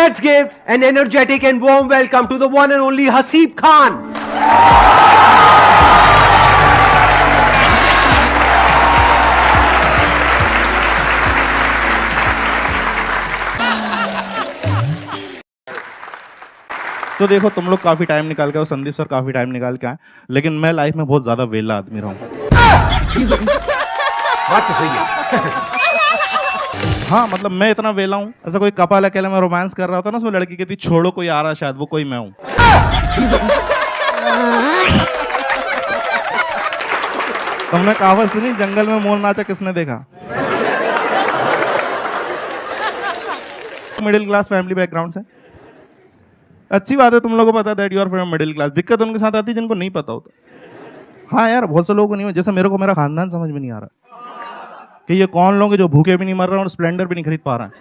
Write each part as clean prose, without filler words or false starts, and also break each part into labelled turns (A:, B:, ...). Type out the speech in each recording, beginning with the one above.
A: Let's give an energetic and warm welcome to the one and only Haseeb Khan.
B: तो देखो तुम लोग काफी टाइम निकाल के और संदीप सर काफी टाइम निकाल के आए, लेकिन मैं लाइफ में बहुत ज्यादा वेला आदमी रहा हूँ।
C: बात तो सही है।
B: हाँ मतलब मैं इतना वेला हूँ, ऐसा कोई कपल अकेले में रोमांस कर रहा होता ना, उसमें लड़की कहती छोड़ो कोई आ रहा, शायद वो कोई मैं हूँ। तुमने कहावत सुनी, जंगल में मोर नाचा किसने देखा? मिडिल क्लास फैमिली बैकग्राउंड से अच्छी बात है, तुम लोगों को पता है that you are from middle class. दिक्कत उनके साथ आती है जिनको नहीं पता होता। हाँ यार, बहुत से लोगों को नहीं, जैसे मेरे को मेरा खानदान समझ में नहीं आ रहा कि ये कौन लोग हैं जो भूखे भी नहीं मर रहे और स्प्लेंडर भी नहीं खरीद पा रहे हैं।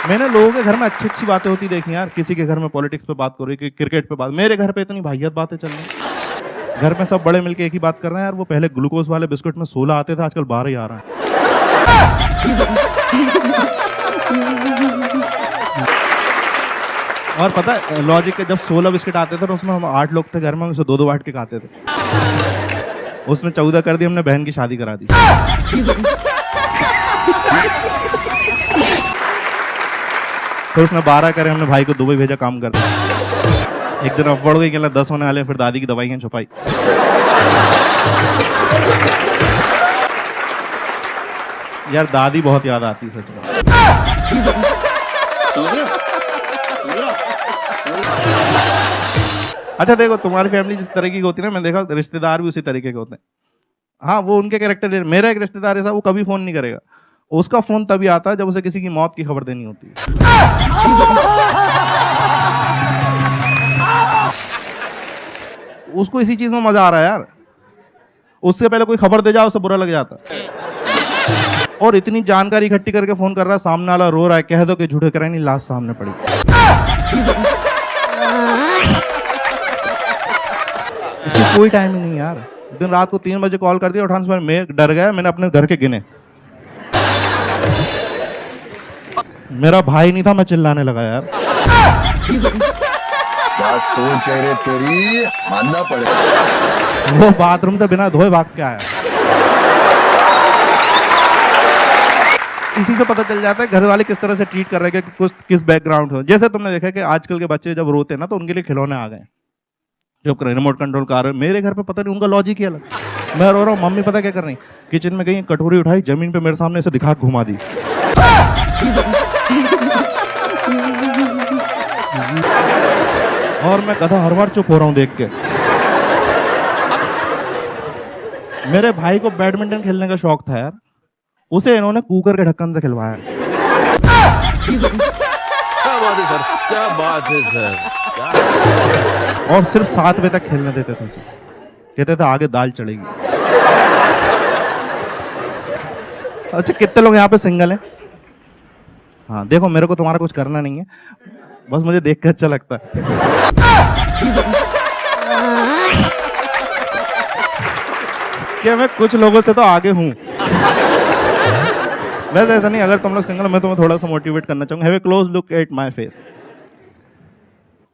B: मैंने लोगों के घर में अच्छी अच्छी बातें होती देखी यार, किसी के घर में पॉलिटिक्स पे बात करो, क्रिकेट पे बात, मेरे घर पे इतनी भाइयत बातें चल रही। घर में सब बड़े मिलके एक ही बात कर रहे हैं यार, वो पहले ग्लूकोज वाले बिस्कुट में 16 आते थे, आजकल 12 ही आ रहा है। और पता है लॉजिक के, जब 16 बिस्किट आते थे तो उसमें हम 8 लोग थे घर में, उसे 2-2 बांट के खाते थे। उसने 14 कर दी, हमने बहन की शादी करा दी। तो उसने 12 करे, हमने भाई को दुबई भेजा काम करने। एक दिन अफवाह गई कि 10 होने वाले, फिर दादी की दवाइयां छुपाई। यार दादी बहुत याद आती सच में। अच्छा देखो, तुम्हारी फैमिली जिस तरह की होती है ना, मैं देखा रिश्तेदार भी उसी तरीके के होते हैं। हाँ वो उनके कैरेक्टर। मेरा एक रिश्तेदार ऐसा, वो कभी फोन नहीं करेगा, उसका फोन तभी आता है जब उसे किसी की मौत की खबर देनी होती है। उसको इसी चीज में मजा आ रहा है यार, उससे पहले कोई खबर दे जाओ उसे बुरा लग जाता। और इतनी जानकारी इकट्ठी करके फोन कर रहा है, सामने वाला रो रहा है, कह दो कि झूठे कराए नहीं, लाश सामने पड़ी। इसकी कोई टाइम ही नहीं यार। दिन रात को 3 बजे कॉल कर दिया, उठाने से मैं डर गया, मैंने अपने घर के गिने, मेरा भाई नहीं था, मैं चिल्लाने लगा यार।
D: क्या सोच है रे तेरी, मानना पड़ेगा।
B: वो बाथरूम से बिना धोए भाग के आया। इसी से पता चल जाता है घर वाले किस तरह से ट्रीट कर रहे हैं, कि किस बैकग्राउंड हो। जैसे तुमने देखा कि आजकल के बच्चे जब रोते हैं ना, तो उनके लिए खिलौने आ गए, जो रिमोट कंट्रोल कार। मेरे घर पे पता नहीं, उनका लॉजिक ही अलग। मैं रो रहा हूँ, मम्मी पता क्या कर रही, किचन में गई, कटोरी उठाई, जमीन पे मेरे सामने से दिखा घुमा दी। और मैं गधा हर बार चुप हो रहा हूँ देख के। मेरे भाई को बैडमिंटन खेलने का शौक था यार, उसे इन्होंने कुकर के ढक्कन से खिलवाया।
C: क्या बात है सर, क्या बात है सर।
B: और सिर्फ 7 बजे तक खेलने देते थे उसे, कहते थे आगे दाल चढ़ेगी। अच्छा कितने लोग यहाँ पे सिंगल हैं? हाँ देखो, मेरे को तुम्हारा कुछ करना नहीं है, बस मुझे देख के अच्छा लगता है। क्या मैं कुछ लोगों से तो आगे हूँ। वैसे ऐसा नहीं, अगर तुम लोग सिंगल, मैं तुम्हें थोड़ा सा मोटिवेट करना चाहूंगा। Have a close look at my face.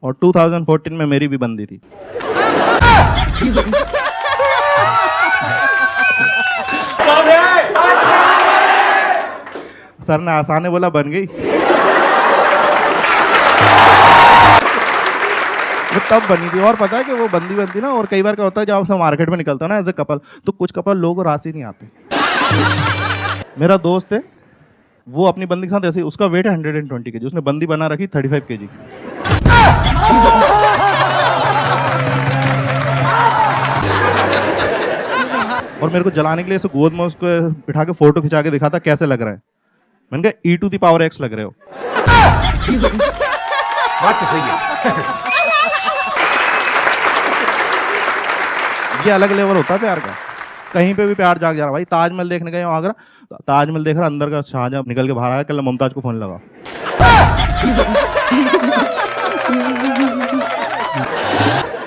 B: और 2014 में मेरी भी बंदी थी। सर ने आसाने बोला, बन गई। वो तब बनी थी। और पता है कि वो बंदी बनती ना, और कई बार क्या होता है, जब आप मार्केट में निकलता है ना एज ए कपल, तो कुछ कपल लोगों को राशि नहीं आते। मेरा दोस्त है, वो अपनी बंदी के साथ ऐसे, उसका वेट है 120 kg, उसने बंदी बना रखी 35 kg की। और मेरे को जलाने के लिए ऐसे गोद में उसको बिठा के फोटो खिंचा के दिखाता कैसे लग रहा है। मैंने कहा E to the power X लग रहे हो।
C: बात तो सही है।
B: ये अलग लेवल होता है प्यार का। कहीं पे भी प्यार जाग जा रहा। भाई ताजमहल देखने गए आगरा, ताजमहल देख रहा, अंदर का शाहजहां निकल के बाहर आया, कल मुमताज को फोन लगा।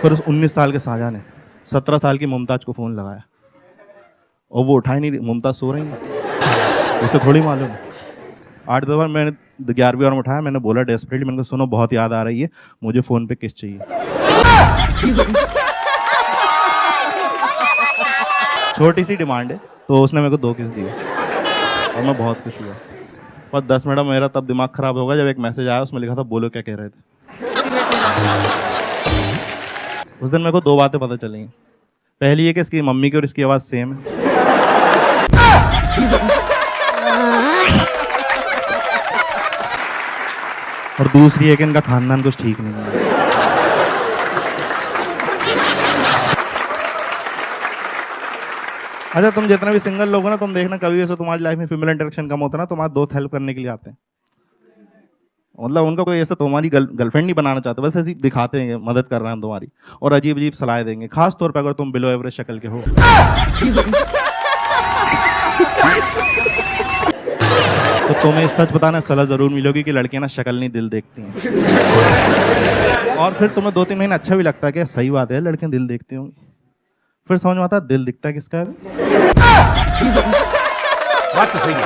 B: फिर उस 19 साल के शाहजहां ने 17 साल की मुमताज को फोन लगाया। और वो उठा ही नहीं रही, मुमताज सो रही है, उसे थोड़ी मालूम। 8 दफा मैंने 11वीं बार में उठाया, मैंने बोला डेस्परेटली, मैंने कहा सुनो बहुत याद आ रही है, मुझे फ़ोन पे किस चाहिए। छोटी सी डिमांड है, तो उसने मेरे को 2 किस दिए और मैं बहुत खुश हुआ। पर 10 मिनट मेरा तब दिमाग खराब होगा जब एक मैसेज आया, उसमें लिखा था बोलो क्या कह रहे थे। उस दिन मेरे को 2 बातें पता चली। पहली है कि इसकी मम्मी की और इसकी आवाज़ सेम है। और दूसरी है कि इनका खानदान कुछ ठीक नहीं है। अच्छा, तुम जितने भी सिंगल लोग हो ना, तुम देखना कभी ऐसे तुम्हारी लाइफ में फीमेल इंटरेक्शन कम होता है ना, तुम्हारे दोस्त हेल्प करने के लिए आते हैं। मतलब उनका कोई ऐसा तुम्हारी गर्लफ्रेंड नहीं बनाना चाहते, बस ऐसे दिखाते हैं मदद कर रहे हैं तुम्हारी, और अजीब अजीब सलाह देंगे, खास तौर पर अगर तुम बिलो एवरेज शक्ल के हो। तो तुम्हें सच बताना सलाह जरूर मिलेगी कि लड़कियां ना शक्ल नहीं दिल देखती हैं। और फिर तुम्हें 2-3 महीने अच्छा भी लगता है कि सही बात है, लड़कियां दिल देखती होंगी। फिर समझ में आता है दिल दिखता है किसका है।
C: बात तो सही है।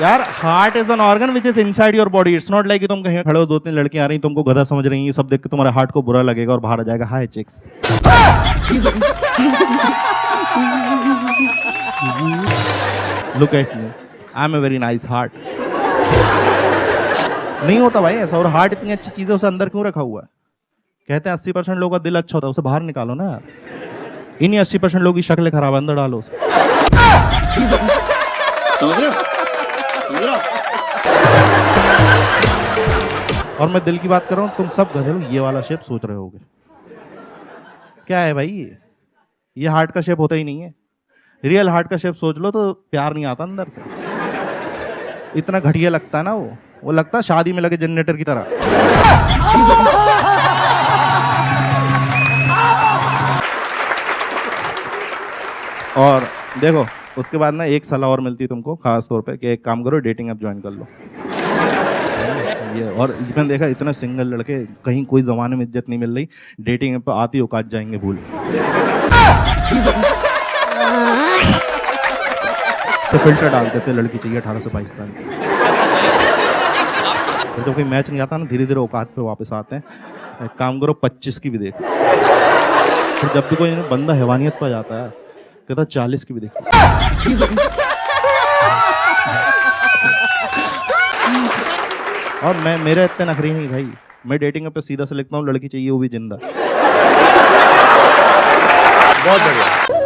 B: यार heart is an organ which is inside your body. It's not like कि तुम कहीं खड़े हो, 2-3 लड़कियां आ रही, तुमको गधा समझ रही हैं, सब देख के तुम्हारे हार्ट को बुरा लगेगा और बाहर आ जाएगा hi chicks. Look at me, I am a very nice heart. नहीं होता भाई ऐसा। और हार्ट इतनी अच्छी चीज है, उसे अंदर क्यों रखा हुआ है? कहते हैं 80% लोगों का दिल अच्छा होता है, उसे बाहर निकालो ना यार। इन्हीं 80% लोगों की शक्ल खराब है, अंदर डालो उसे। समझ रहे हो? और मैं दिल की बात कर रहा हूँ, तुम सब गधे लोग ये वाला शेप सोच रहे होगे। क्या है भाई ये हार्ट का शेप होता ही नहीं है। रियल हार्ट का शेप सोच लो तो प्यार नहीं आता अंदर से। इतना घटिया लगता है ना वो लगता है शादी में लगे जनरेटर की तरह। और देखो उसके बाद ना एक सलाह और मिलती है तुमको खास तौर पे कि एक काम करो, डेटिंग ऐप ज्वाइन कर लो। ये और मैंने देखा इतने सिंगल लड़के, कहीं कोई जमाने में इज्जत नहीं मिल रही, डेटिंग ऐप पे आती औकात जाएंगे भूल। तो फिल्टर डाल देते लड़की चाहिए 18 से 22 साल की। तो जब कोई मैच नहीं आता ना, धीरे धीरे औकात पे वापस आते हैं। एक काम करो 25 की भी देख। फिर जब भी कोई बंदा हैवानियत पर जाता है कहता 40 की भी देख। और मेरे इतने नखरी नहीं भाई, मैं डेटिंग पे सीधा से लिखता हूँ लड़की चाहिए वो भी जिंदा।
C: बहुत बढ़िया।